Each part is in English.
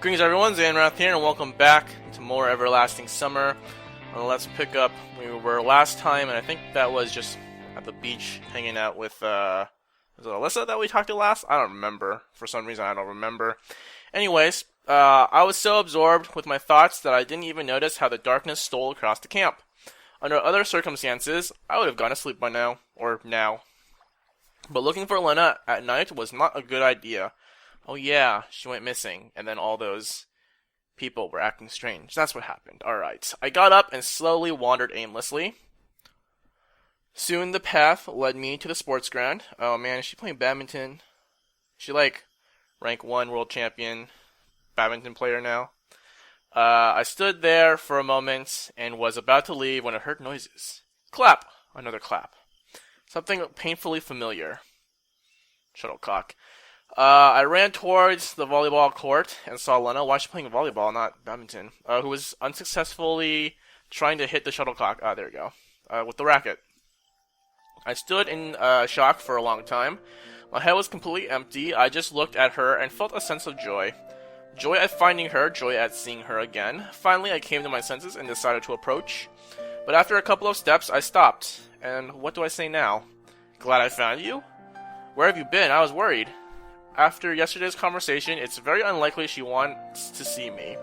Greetings everyone, Zannrath here, and welcome back to more Everlasting Summer. Let's pick up where we were last time, and I think that was just at the beach hanging out with, was it Alyssa that we talked to last? I don't remember. For some reason, I don't remember. Anyways, I was so absorbed with my thoughts that I didn't even notice how the darkness stole across the camp. Under other circumstances, I would have gone to sleep by now, or now. But looking for Lena at night was not a good idea. Oh yeah, she went missing, and then all those people were acting strange. That's what happened. Alright. I got up and slowly wandered aimlessly. Soon the path led me to the sports ground. Oh man, is she playing badminton? Is she like rank 1 world champion badminton player now? I stood there for a moment and was about to leave when I heard noises. Clap! Another clap. Something painfully familiar. Shuttlecock. I ran towards the volleyball court and saw Lena. Why is she playing volleyball, not badminton? Who was unsuccessfully trying to hit the shuttlecock. There we go. With the racket. I stood in shock for a long time. My head was completely empty. I just looked at her and felt a sense of joy. Joy at finding her, joy at seeing her again. Finally, I came to my senses and decided to approach. But after a couple of steps, I stopped. And what do I say now? Glad I found you? Where have you been? I was worried. After yesterday's conversation, it's very unlikely she wants to see me.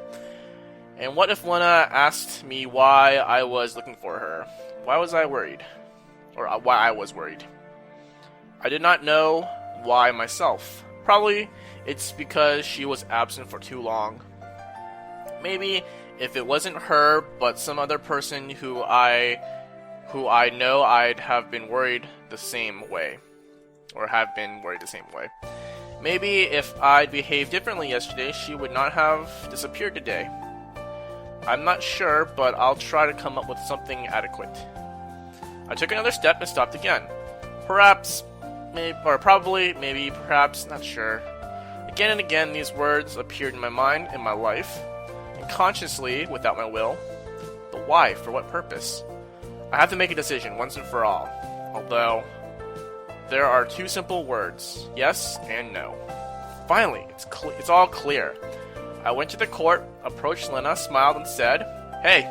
And what if Lena asked me why I was looking for her? Why was I worried? Or why I was worried? I did not know why myself. Probably it's because she was absent for too long. Maybe if it wasn't her, but some other person who I know, I'd have been worried the same way. Or have been worried the same way. Maybe if I'd behaved differently yesterday, she would not have disappeared today. I'm not sure, but I'll try to come up with something adequate. I took another step and stopped again. Perhaps, maybe, or probably, maybe, perhaps, not sure. Again and again, these words appeared in my mind, in my life, unconsciously, without my will. But why? For what purpose? I have to make a decision once and for all. Although there are two simple words, yes and no. Finally, it's all clear. I went to the court, approached Lena, smiled and said, "Hey."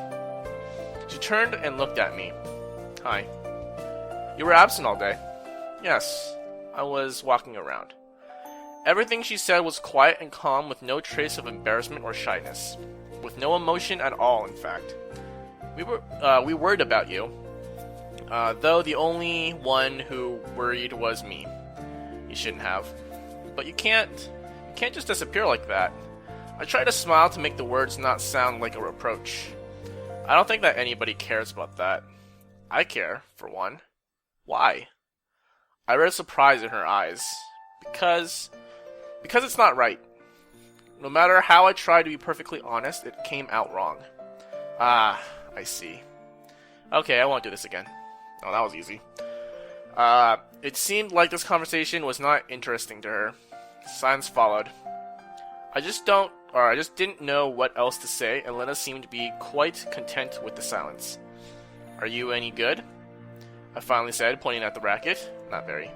She turned and looked at me. "Hi." "You were absent all day." "Yes, I was walking around." Everything she said was quiet and calm, with no trace of embarrassment or shyness. With no emotion at all, in fact. We worried about you. Though the only one who worried was me. You shouldn't have. But you can't just disappear like that. I tried to smile to make the words not sound like a reproach. I don't think that anybody cares about that. I care, for one. Why? I read surprise in her eyes. Because it's not right. No matter how I tried to be perfectly honest, it came out wrong. Ah, I see. Okay, I won't do this again. Oh, that was easy. It seemed like this conversation was not interesting to her. Silence followed. I just didn't know what else to say, and Lena seemed to be quite content with the silence. "Are you any good?" I finally said, pointing at the racket. "Not very."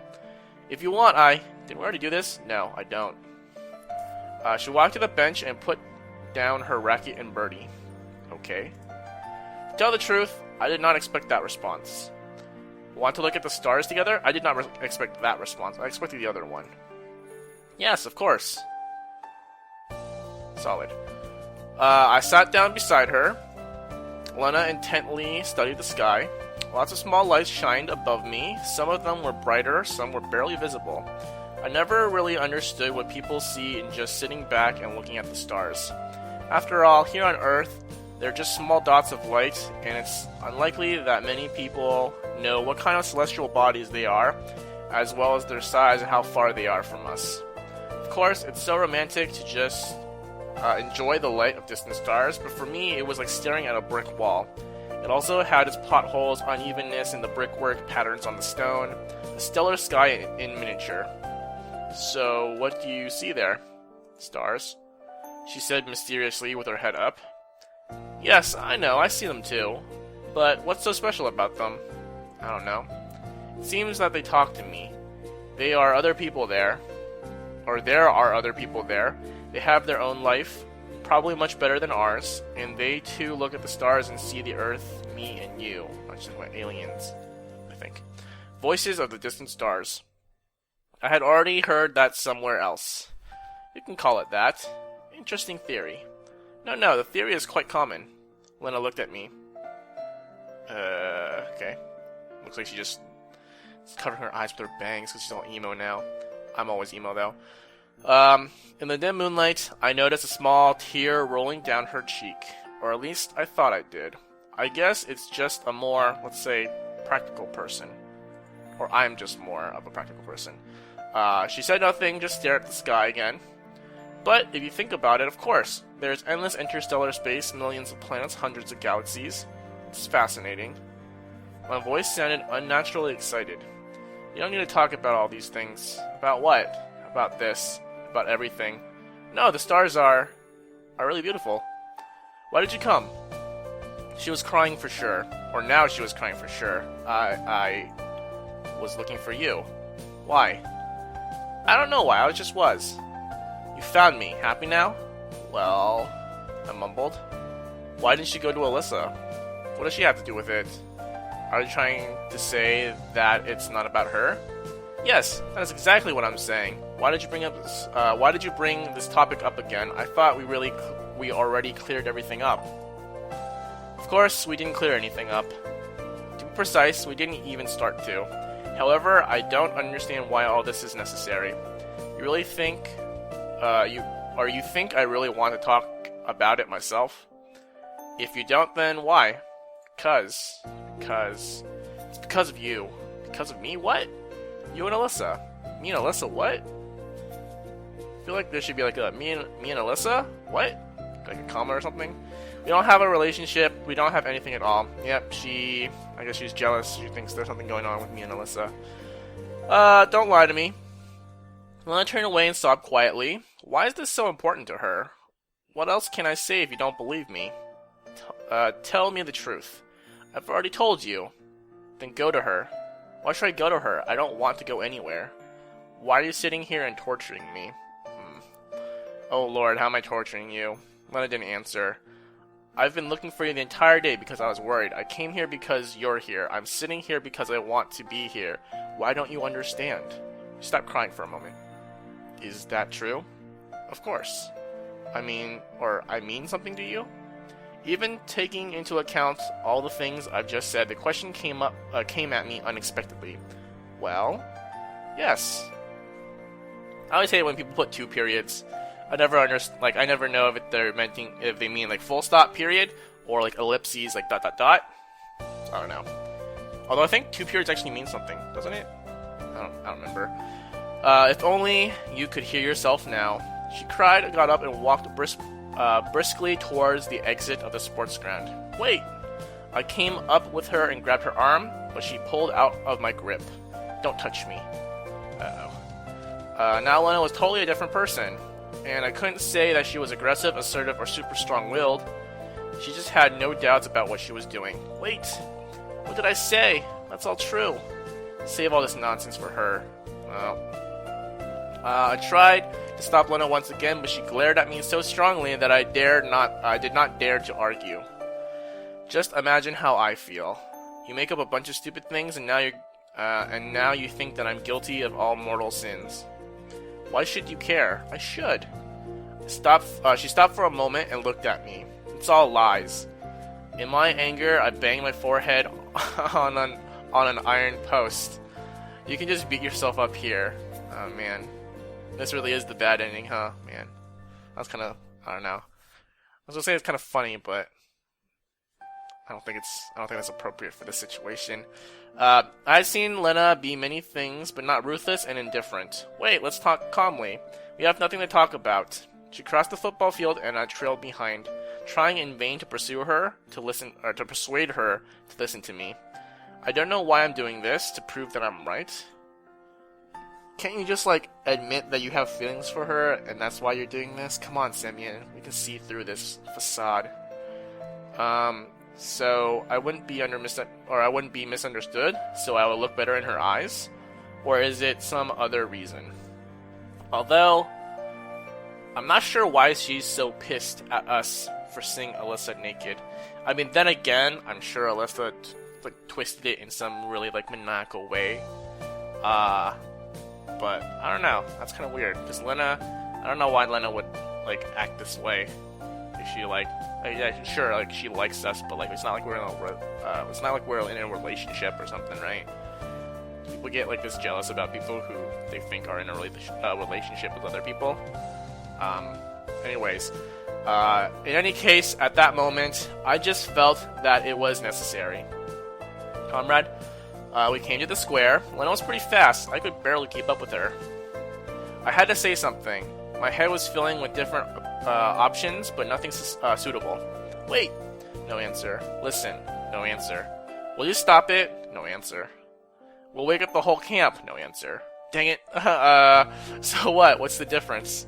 "If you want, Did we already do this? No, I don't." She walked to the bench and put down her racket and birdie. "Okay." To tell the truth, I did not expect that response. Want to look at the stars together? I did not expect that response. I expected the other one. "Yes, of course." Solid. I sat down beside her. Lena intently studied the sky. Lots of small lights shined above me. Some of them were brighter, some were barely visible. I never really understood what people see in just sitting back and looking at the stars. After all, here on Earth, they're just small dots of light, and it's unlikely that many people know what kind of celestial bodies they are, as well as their size and how far they are from us. Of course, it's so romantic to just enjoy the light of distant stars, but for me, it was like staring at a brick wall. It also had its potholes, unevenness in the brickwork, patterns on the stone, a stellar sky in miniature. "So, what do you see there?" "Stars," she said mysteriously with her head up. "Yes, I know, I see them too. But what's so special about them?" "I don't know. It seems that they talk to me. There are other people there. They have their own life, probably much better than ours, and they too look at the stars and see the Earth, me, and you. Much like aliens, I think. Voices of the distant stars. I had already heard that somewhere else. You can call it that. Interesting theory. No, the theory is quite common. Lena looked at me. Okay. Looks like she just is covering her eyes with her bangs because she's all emo now. I'm always emo though. In the dim moonlight, I noticed a small tear rolling down her cheek. Or at least I thought I did. I guess it's just a more, let's say, practical person. Or I'm just more of a practical person. She said nothing, just stared at the sky again. But if you think about it, of course, there's endless interstellar space, millions of planets, hundreds of galaxies. It's fascinating. My voice sounded unnaturally excited. You don't need to talk about all these things. About what? About this. About everything. No, the stars are really beautiful. Why did you come? She was crying for sure. Or now she was crying for sure. I was looking for you. Why? I don't know why, I just was. You found me. Happy now? Well, I mumbled. Why didn't you go to Alyssa? What does she have to do with it? Are you trying to say that it's not about her? Yes, that is exactly what I'm saying. Why did you bring up this? Why did you bring this topic up again? I thought we already cleared everything up. Of course, we didn't clear anything up. To be precise, we didn't even start to. However, I don't understand why all this is necessary. You really think, you think I really want to talk about it myself? If you don't, then why? It's because of you. Because of me? What? You and Alyssa. Me and Alyssa? What? I feel like there should be like a me and Alyssa? What? Like a comma or something? We don't have a relationship. We don't have anything at all. Yep, I guess she's jealous. She thinks there's something going on with me and Alyssa. Don't lie to me. Lena turned away and sobbed quietly. Why is this so important to her? What else can I say if you don't believe me? Tell me the truth. I've already told you. Then go to her. Why should I go to her? I don't want to go anywhere. Why are you sitting here and torturing me? Oh Lord, how am I torturing you? Lena didn't answer. I've been looking for you the entire day because I was worried. I came here because you're here. I'm sitting here because I want to be here. Why don't you understand? Stop crying for a moment. Is that true? Of course. I mean something to you? Even taking into account all the things I've just said, the question came at me unexpectedly. Well, yes. I always hate when people put two periods. I never know if they mean like full stop period or like ellipses like ... I don't know. Although I think two periods actually means something, doesn't it? I don't remember. If only you could hear yourself now. She cried, got up, and walked briskly towards the exit of the sports ground. Wait! I came up with her and grabbed her arm, but she pulled out of my grip. Don't touch me. Uh-oh. Now Lena was totally a different person. And I couldn't say that she was aggressive, assertive, or super strong-willed. She just had no doubts about what she was doing. Wait! What did I say? That's all true. Save all this nonsense for her. Well... I tried to stop Lena once again, but she glared at me so strongly that I did not dare to argue. Just imagine how I feel. You make up a bunch of stupid things, and now you think that I'm guilty of all mortal sins. Why should you care? I should. She stopped for a moment and looked at me. It's all lies. In my anger, I banged my forehead on an iron post. You can just beat yourself up here. Oh man. This really is the bad ending, huh? Man. That's kind of, I don't know. I was gonna say it's kind of funny, but I don't think that's appropriate for this situation. I've seen Lena be many things, but not ruthless and indifferent. Wait, let's talk calmly. We have nothing to talk about. She crossed the football field and I trailed behind, trying in vain to pursue her, to persuade her to listen to me. I don't know why I'm doing this, to prove that I'm right. Can't you just, admit that you have feelings for her, and that's why you're doing this? Come on, Semyon. We can see through this facade. So I wouldn't be misunderstood, so I would look better in her eyes? Or is it some other reason? Although, I'm not sure why she's so pissed at us for seeing Alyssa naked. I mean, then again, I'm sure Alyssa like twisted it in some really like maniacal way. But I don't know. That's kind of weird because Lena, I don't know why Lena would like act this way. If she like, yeah, sure, like she likes us, but like it's not like we're in a relationship or something, right? People get like this jealous about people who they think are in a relationship with other people. Anyways, in any case, at that moment, I just felt that it was necessary. Comrade, we came to the square. Lena was pretty fast. I could barely keep up with her. I had to say something. My head was filling with different options, but nothing suitable. Wait! No answer. Listen. No answer. Will you stop it? No answer. We'll wake up the whole camp. No answer. Dang it. So what? What's the difference?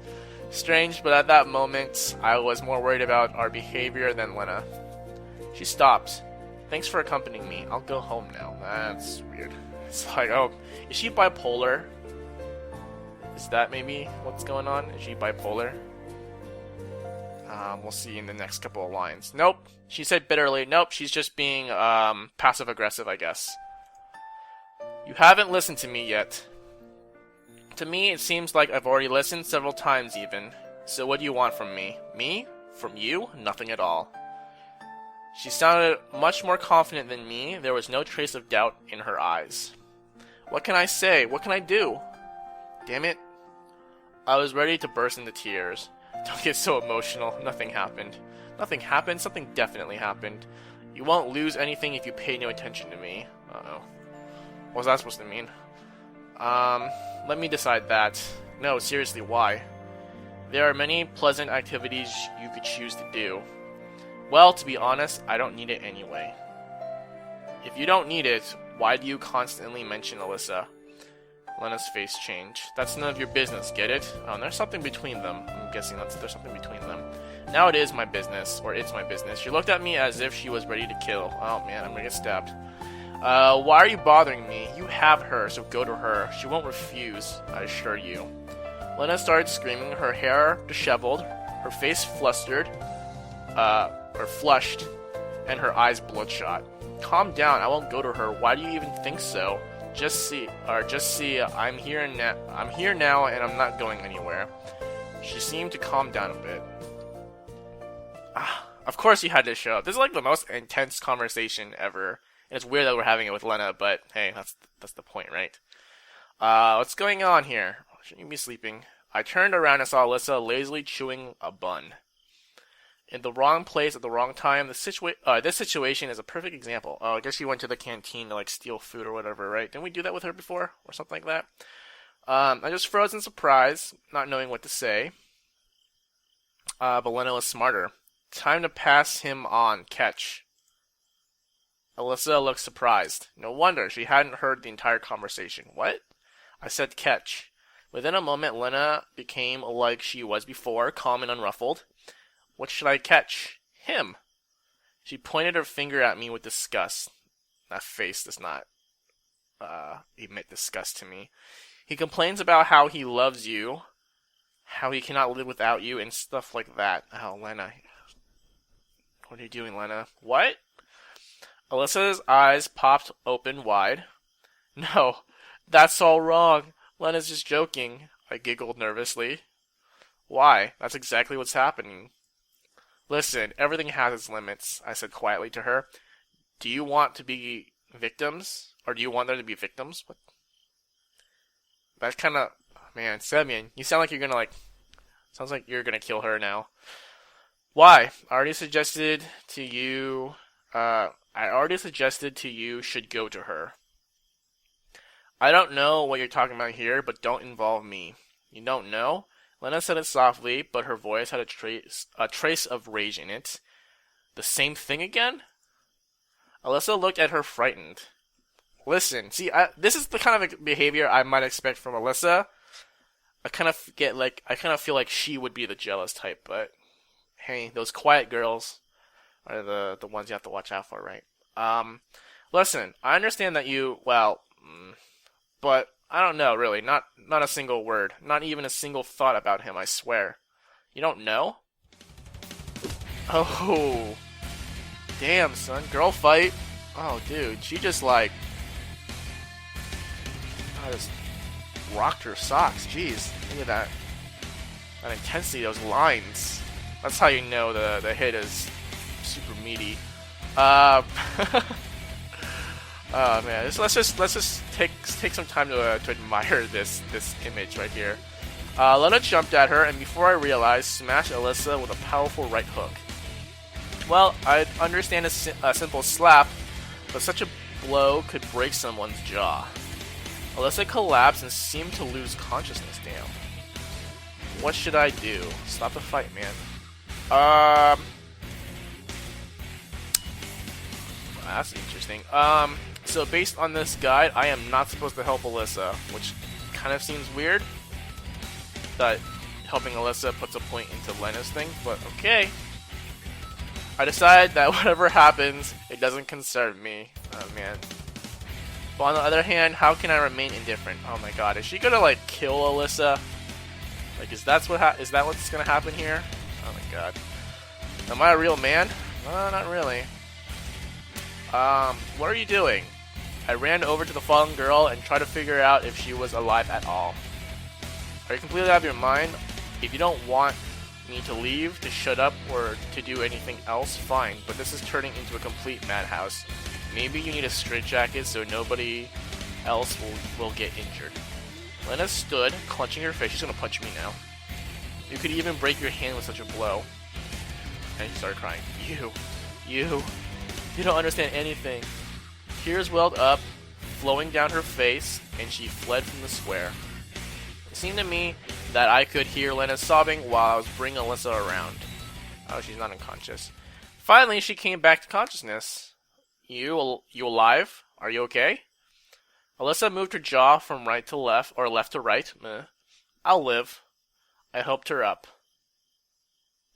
Strange, but at that moment, I was more worried about our behavior than Lena. She stopped. Thanks for accompanying me. I'll go home now. That's weird. It's like, oh, is she bipolar? Is that maybe what's going on? Is she bipolar? We'll see in the next couple of lines. Nope. She said bitterly, nope, she's just being passive-aggressive, I guess. You haven't listened to me yet. To me, it seems like I've already listened several times even. So what do you want from me? Me? From you? Nothing at all. She sounded much more confident than me. There was no trace of doubt in her eyes. What can I say? What can I do? Damn it. I was ready to burst into tears. Don't get so emotional. Nothing happened. Nothing happened? Something definitely happened. You won't lose anything if you pay no attention to me. Uh-oh. What was that supposed to mean? Let me decide that. No, seriously, why? There are many pleasant activities you could choose to do. Well, to be honest, I don't need it anyway. If you don't need it, why do you constantly mention Alyssa? Lena's face changed. That's none of your business, get it? Oh, and there's something between them. I'm guessing there's something between them. Now it is my business, or it's my business. She looked at me as if she was ready to kill. Oh man, I'm gonna get stabbed. Why are you bothering me? You have her, so go to her. She won't refuse, I assure you. Lena started screaming, her hair disheveled, her face flushed, and her eyes bloodshot. Calm down, I won't go to her. Why do you even think so? Just see, I'm here now, and I'm not going anywhere. She seemed to calm down a bit. Of course you had to show up. This is like the most intense conversation ever. And it's weird that we're having it with Lena, but hey, that's the point, right? What's going on here? Shouldn't you be sleeping? I turned around and saw Alyssa lazily chewing a bun. In the wrong place at the wrong time. This situation is a perfect example. Oh, I guess she went to the canteen to like steal food or whatever, right? Didn't we do that with her before? Or something like that? I just froze in surprise, not knowing what to say. But Lena was smarter. Time to pass him on. Catch. Alyssa looked surprised. No wonder, she hadn't heard the entire conversation. What? I said catch. Within a moment, Lena became like she was before, calm and unruffled. What should I catch? Him. She pointed her finger at me with disgust. That face does not emit disgust to me. He complains about how he loves you, how he cannot live without you, and stuff like that. Oh, Lena. What are you doing, Lena? What? Alyssa's eyes popped open wide. No, that's all wrong. Lena's just joking. I giggled nervously. Why? That's exactly what's happening. Listen, everything has its limits, I said quietly to her. Do you want to be victims? Or do you want there to be victims? What? That's kind of... Man, Semyon, you sound like you're gonna sounds like you're gonna kill her now. Why? I already suggested to you should go to her. I don't know what you're talking about here, but don't involve me. You don't know? Lena said it softly, but her voice had a trace of rage in it. The same thing again? Alyssa looked at her frightened. Listen, see, this is the kind of behavior I might expect from Alyssa. I kind of feel like she would be the jealous type, but hey, those quiet girls are the ones you have to watch out for, right? Listen, I understand that but I don't know, really. Not a single word. Not even a single thought about him, I swear. You don't know? Oh. Damn, son. Girl fight. Oh, dude. She just, like... I just rocked her socks. Jeez. Look at that. That intensity, those lines. That's how you know the hit is super meaty. Oh man, let's just take some time to admire this image right here. Lena jumped at her, and before I realized, smashed Alyssa with a powerful right hook. Well, I understand a simple slap, but such a blow could break someone's jaw. Alyssa collapsed and seemed to lose consciousness. Damn. What should I do? Stop the fight, man. That's interesting. So based on this guide, I am not supposed to help Alyssa, which kind of seems weird. That helping Alyssa puts a point into Lena's thing, but okay. I decide that whatever happens, it doesn't concern me. Oh man. But on the other hand, how can I remain indifferent? Oh my god, is she gonna like kill Alyssa? Like, is that what's gonna happen here? Oh my god. Am I a real man? Not really. What are you doing? I ran over to the fallen girl and tried to figure out if she was alive at all. Are you completely out of your mind? If you don't want me to leave, to shut up, or to do anything else, fine, but this is turning into a complete madhouse. Maybe you need a straitjacket so nobody else will get injured. Lena stood, clenching her face. She's gonna punch me now. You could even break your hand with such a blow. And she started crying. You don't understand anything. Tears welled up, flowing down her face, and she fled from the square. It seemed to me that I could hear Lena sobbing while I was bringing Alyssa around. Oh, she's not unconscious. Finally, she came back to consciousness. You alive? Are you okay? Alyssa moved her jaw from right to left, or left to right. Meh. I'll live. I helped her up.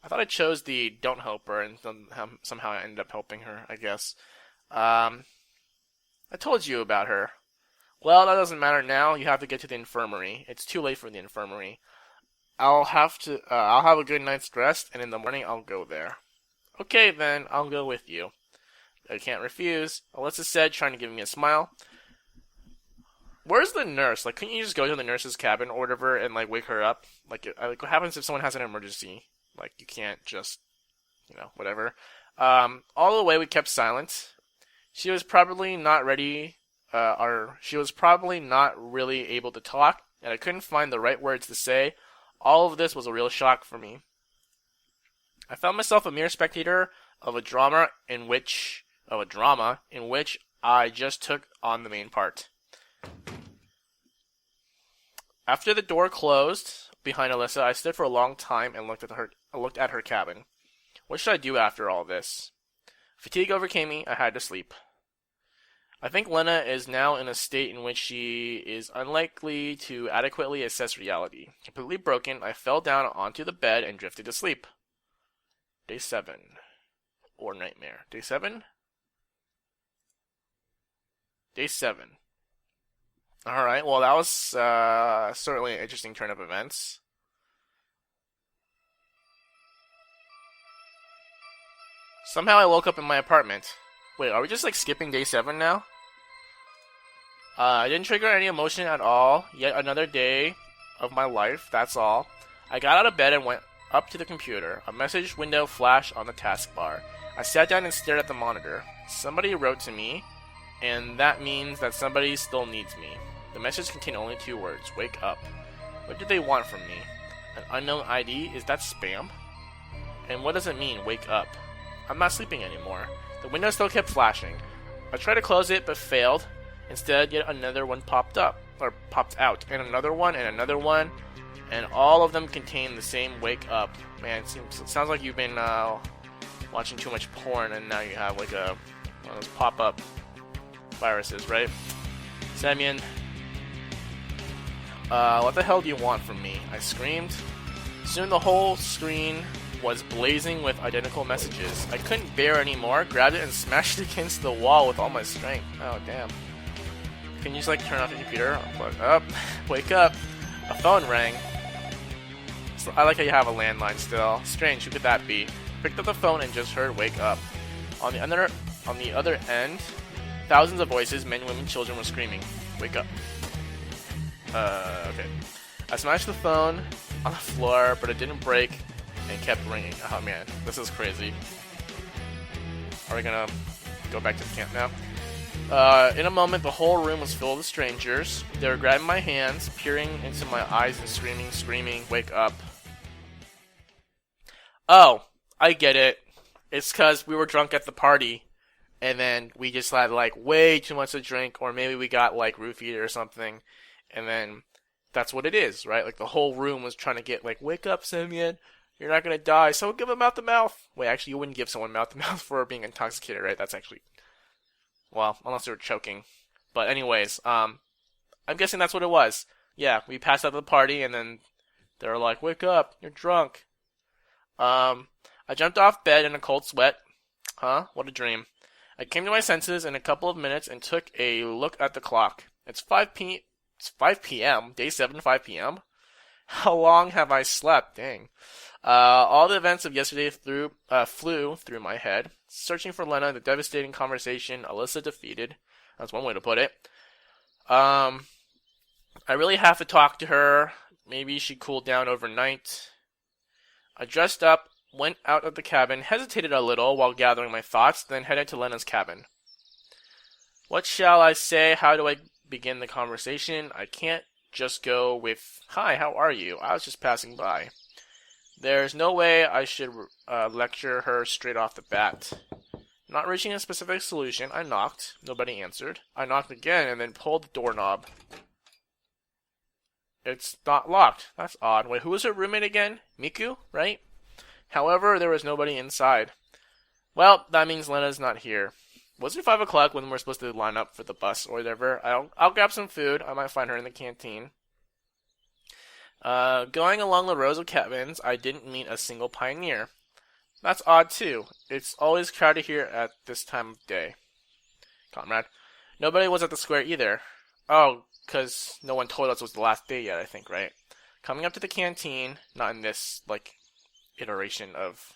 I thought I chose the don't help her, and somehow I ended up helping her, I guess. I told you about her. Well, that doesn't matter now. You have to get to the infirmary. It's too late for the infirmary. I'll have a good night's rest, and in the morning I'll go there. Okay, then. I'll go with you. I can't refuse. Alyssa said, trying to give me a smile. Where's the nurse? Like, couldn't you just go to the nurse's cabin or whatever and, like, wake her up? Like, what happens if someone has an emergency? Like, you can't just, whatever. All the way we kept silent. She was probably not ready, she was probably not really able to talk, and I couldn't find the right words to say. All of this was a real shock for me. I found myself a mere spectator of a drama in which I just took on the main part. After the door closed behind Alyssa, I stood for a long time and looked at her cabin. What should I do after all this? Fatigue overcame me. I had to sleep. I think Lena is now in a state in which she is unlikely to adequately assess reality. Completely broken, I fell down onto the bed and drifted to sleep. Day 7. Or nightmare. Day 7? Day 7. Alright, well that was certainly an interesting turn of events. Somehow I woke up in my apartment. Wait, are we just like skipping day 7 now? I didn't trigger any emotion at all. Yet another day of my life, that's all. I got out of bed and went up to the computer. A message window flashed on the taskbar. I sat down and stared at the monitor. Somebody wrote to me, and that means that somebody still needs me. The message contained only 2 words. Wake up. What do they want from me? An unknown ID? Is that spam? And what does it mean, wake up? I'm not sleeping anymore. The window still kept flashing. I tried to close it, but failed. Instead, yet another one popped out, and another one, and all of them contained the same wake up. Man, it sounds like you've been watching too much porn, and now you have like one of those pop-up viruses, right? Semyon, what the hell do you want from me? I screamed. Soon the whole screen was blazing with identical messages. I couldn't bear anymore, grabbed it and smashed it against the wall with all my strength. Oh, damn. Can you just, like, turn off your computer? Unplug up. Wake up. A phone rang. I like how you have a landline still. Strange, who could that be? Picked up the phone and just heard "wake up." On the other end, thousands of voices, men, women, children, were screaming, "Wake up!" Okay. I smashed the phone on the floor, but it didn't break and kept ringing. Oh man, this is crazy. Are we gonna go back to the camp now? In a moment, the whole room was filled with strangers. They were grabbing my hands, peering into my eyes and screaming, "Wake up!" Oh, I get it. It's because we were drunk at the party, and then we just had, like, way too much to drink, or maybe we got, like, roofied or something, and then that's what it is, right? Like, the whole room was trying to get, like, "Wake up, Semyon. You're not gonna die, so give him mouth-to-mouth." Wait, actually, you wouldn't give someone mouth-to-mouth for being intoxicated, right? That's actually... Well, unless they were choking. But anyways, I'm guessing that's what it was. Yeah, we passed out of the party, and then they were like, "Wake up, you're drunk." I jumped off bed in a cold sweat. Huh? What a dream. I came to my senses in a couple of minutes and took a look at the clock. It's 5 p.m. Day 7, 5 p.m. How long have I slept? Dang. All the events of yesterday flew through my head. Searching for Lena, the devastating conversation, Alyssa defeated. That's one way to put it. I really have to talk to her. Maybe she cooled down overnight. I dressed up, went out of the cabin, hesitated a little while gathering my thoughts, then headed to Lena's cabin. What shall I say? How do I begin the conversation? I can't just go with, "Hi, how are you? I was just passing by." There's no way I should lecture her straight off the bat. Not reaching a specific solution, I knocked. Nobody answered. I knocked again and then pulled the doorknob. It's not locked. That's odd. Wait, who was her roommate again? Miku, right? However, there was nobody inside. Well, that means Lena's not here. Was it 5 o'clock when we're supposed to line up for the bus or whatever? I'll grab some food. I might find her in the canteen. Going along the rows of cabins, I didn't meet a single pioneer. That's odd too. It's always crowded here at this time of day. Comrade. Nobody was at the square either. Oh, because no one told us it was the last day yet, I think, right? Coming up to the canteen, not in this, like, iteration of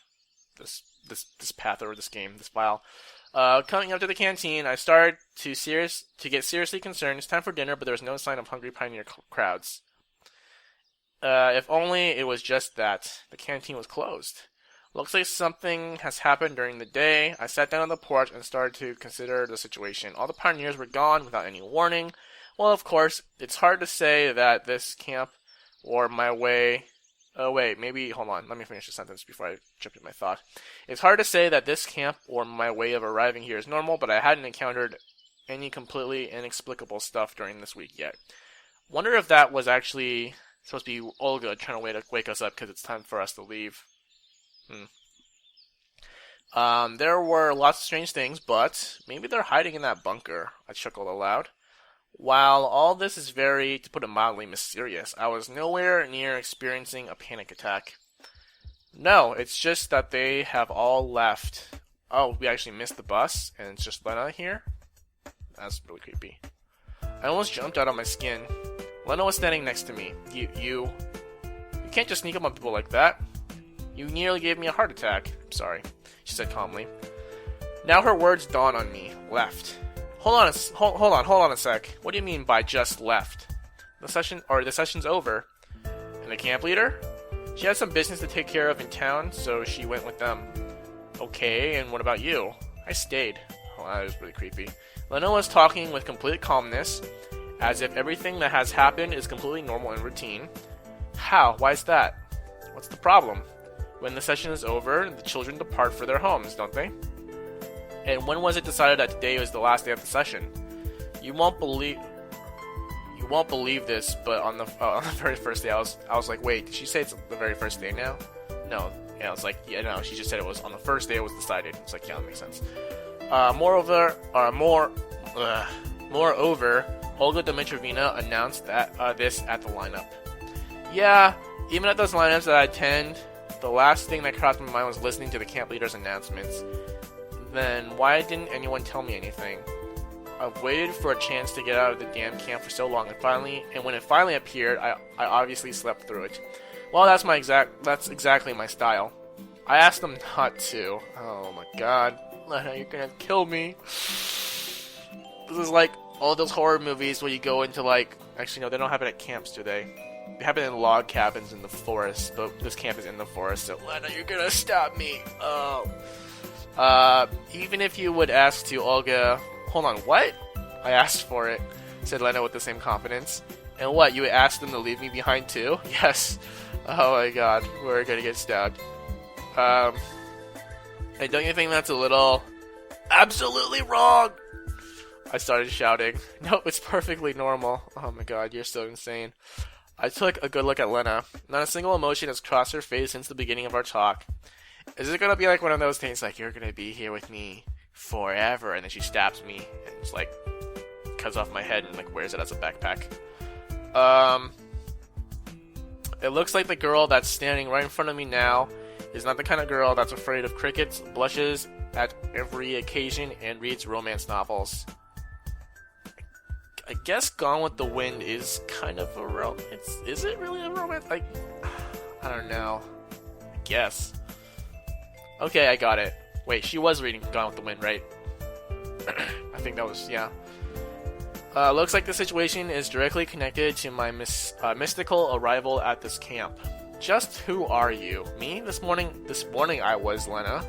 this path or this game, this file. Coming up to the canteen, I started to get seriously concerned. It's time for dinner, but there was no sign of hungry pioneer crowds. If only it was just that. The canteen was closed. Looks like something has happened during the day. I sat down on the porch and started to consider the situation. All the pioneers were gone without any warning. Well, of course, it's hard to say that this camp or my way... Oh, wait, maybe... Hold on, let me finish the sentence before I jump into my thought. It's hard to say that this camp or my way of arriving here is normal, but I hadn't encountered any completely inexplicable stuff during this week yet. Wonder if that was actually... supposed to be Olga trying to wake us up because it's time for us to leave. There were lots of strange things, but maybe they're hiding in that bunker. I chuckled aloud. While all this is very, to put it mildly, mysterious, I was nowhere near experiencing a panic attack. No, it's just that they have all left. Oh, we actually missed the bus, and it's just Lena here? That's really creepy. I almost jumped out of my skin. Lena was standing next to me. You can't just sneak up on people like that. You nearly gave me a heart attack. I'm sorry, she said calmly. Now her words dawn on me. Left. Hold on a sec. What do you mean by just left? The session's over. And the camp leader? She had some business to take care of in town, so she went with them. Okay, and what about you? I stayed. Oh, that was really creepy. Lena was talking with complete calmness, as if everything that has happened is completely normal and routine. How? Why is that? What's the problem? When the session is over, the children depart for their homes, don't they? And when was it decided that today was the last day of the session? You won't believe this, but on the very first day, I was like, wait, did she say it's the very first day now? No. Yeah, I was like, yeah, no, she just said it was on the first day it was decided. It's like, yeah, that makes sense. Moreover, Olga Dmitryevna announced that this at the lineup. Yeah, even at those lineups that I attend, the last thing that crossed my mind was listening to the camp leader's announcements. Then why didn't anyone tell me anything? I've waited for a chance to get out of the damn camp for so long, and when it finally appeared, I obviously slept through it. Well, that's exactly my style. I asked them not to. Oh my god. Lena, you're gonna kill me. This is like all those horror movies where you go into like... Actually, no, they don't have it at camps, do they? They have it in log cabins in the forest, but this camp is in the forest, so Lena, you're gonna stop me. Oh. Even if you would ask to Olga... Hold on, what? I asked for it, said Lena with the same confidence. And what, you would ask them to leave me behind too? Yes. Oh my god, we're gonna get stabbed. And don't you think that's a little... absolutely wrong? I started shouting. No, it's perfectly normal. Oh my god, you're so insane. I took a good look at Lena. Not a single emotion has crossed her face since the beginning of our talk. Is it gonna be like one of those things like, you're gonna be here with me forever, and then she stabs me, and just like, cuts off my head and like wears it as a backpack? It looks like the girl that's standing right in front of me now is not the kind of girl that's afraid of crickets, blushes at every occasion, and reads romance novels. I guess Gone with the Wind is kind of a romance. Is it really a romance? Like, I don't know. I guess. Okay, I got it. Wait, she was reading Gone with the Wind, right? I think that was, yeah. Looks like the situation is directly connected to my mystical arrival at this camp. Just who are you? Me? This morning I was, Lena.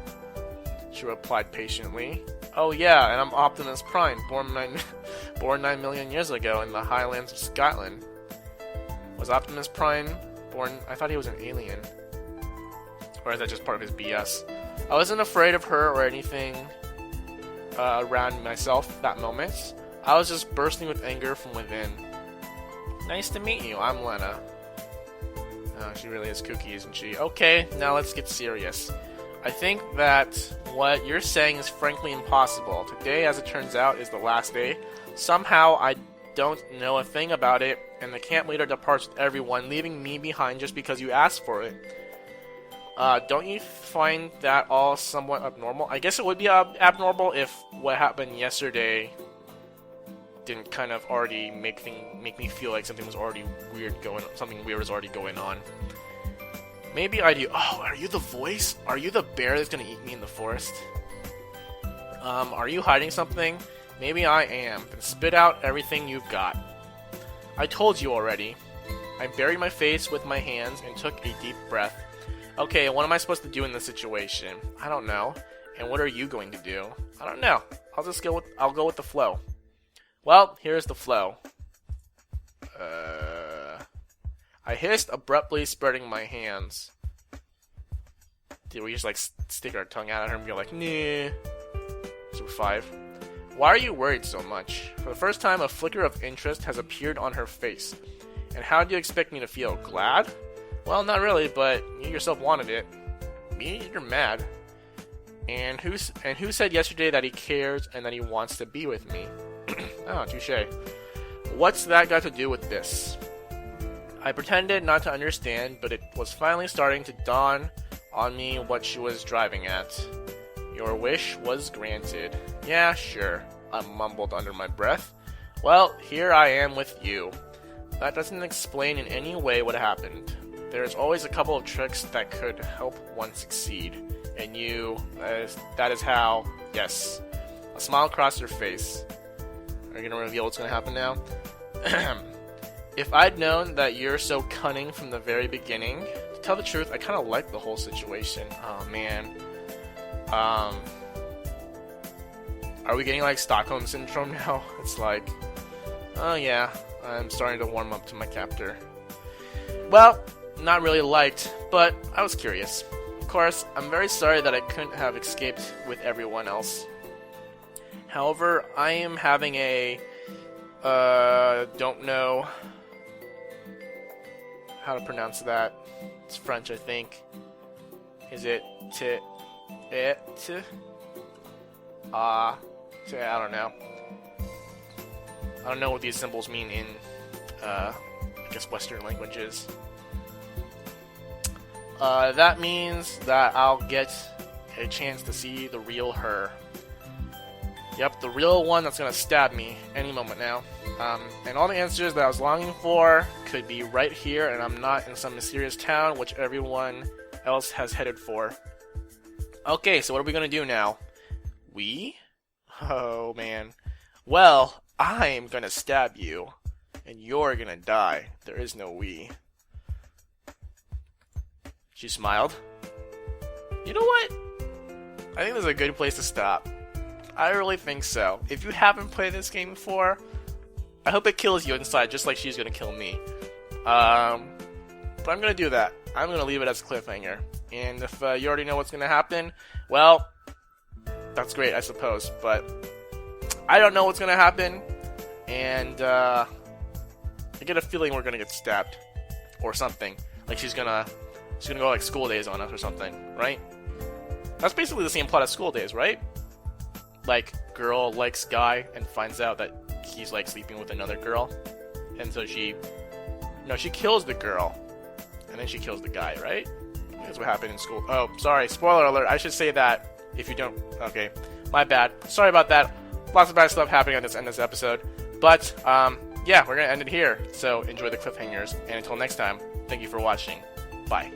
She replied patiently. Oh yeah, and I'm Optimus Prime, born 9 million years ago in the highlands of Scotland. Was Optimus Prime born... I thought he was an alien. Or is that just part of his BS? I wasn't afraid of her or anything around myself that moment. I was just bursting with anger from within. Nice to meet you, I'm Lena. Oh, she really is kooky, isn't she? Okay, now let's get serious. I think that what you're saying is frankly impossible. Today, as it turns out, is the last day. Somehow, I don't know a thing about it, and the camp leader departs with everyone, leaving me behind just because you asked for it. Don't you find that all somewhat abnormal? I guess it would be abnormal if what happened yesterday didn't kind of already make me feel like something was already something weird was already going on. Maybe I do. Oh, are you the voice? Are you the bear that's gonna eat me in the forest? Are you hiding something? Maybe I am. Then spit out everything you've got. I told you already. I buried my face with my hands and took a deep breath. Okay, what am I supposed to do in this situation? I don't know. And what are you going to do? I don't know. I'll go with the flow. Well, here's the flow. I hissed, abruptly spreading my hands. Did we just like stick our tongue out at her and be like, nah? So 5. Why are you worried so much? For the first time, a flicker of interest has appeared on her face. And how do you expect me to feel? Glad? Well, not really, but you yourself wanted it. Me? You're mad. And who said yesterday that he cares and that he wants to be with me? Oh, touche. What's that got to do with this? I pretended not to understand, but it was finally starting to dawn on me what she was driving at. Your wish was granted. Yeah, sure, I mumbled under my breath. Well, here I am with you. That doesn't explain in any way what happened. There's always a couple of tricks that could help one succeed. And that is how, yes. A smile crossed her face. Are you gonna reveal what's gonna happen now? If I'd known that you're so cunning from the very beginning, to tell the truth, I kind of like the whole situation. Oh man. Are we getting like Stockholm Syndrome now? It's like, oh yeah, I'm starting to warm up to my captor. Well, not really liked, but I was curious. Of course, I'm very sorry that I couldn't have escaped with everyone else. However, I am having a, don't know how to pronounce that. It's French, I think. Is it I don't know. I don't know what these symbols mean in, I guess, Western languages. That means that I'll get a chance to see the real her. Yep, the real one that's gonna stab me any moment now. And all the answers that I was longing for could be right here, and I'm not in some mysterious town which everyone else has headed for. Okay, so what are we gonna do now? We? Oh man. Well, I'm gonna stab you, and you're gonna die. There is no we. She smiled. You know what? I think this is a good place to stop. I really think so. If you haven't played this game before, I hope it kills you inside just like she's gonna kill me. But I'm gonna do that. I'm gonna leave it as a cliffhanger. And if you already know what's gonna happen, well, that's great, I suppose. But I don't know what's gonna happen, and I get a feeling we're gonna get stabbed or something. Like she's gonna go like School Days on us or something, right? That's basically the same plot as School Days, right? Like, girl likes guy and finds out that he's like sleeping with another girl, and so she kills the girl, and then she kills the guy, right? That's what happened in school. Oh, sorry, spoiler alert. I should say that if you don't. Okay, my bad. Sorry about that. Lots of bad stuff happening in this episode, but yeah, we're gonna end it here. So enjoy the cliffhangers, and until next time, thank you for watching. Bye.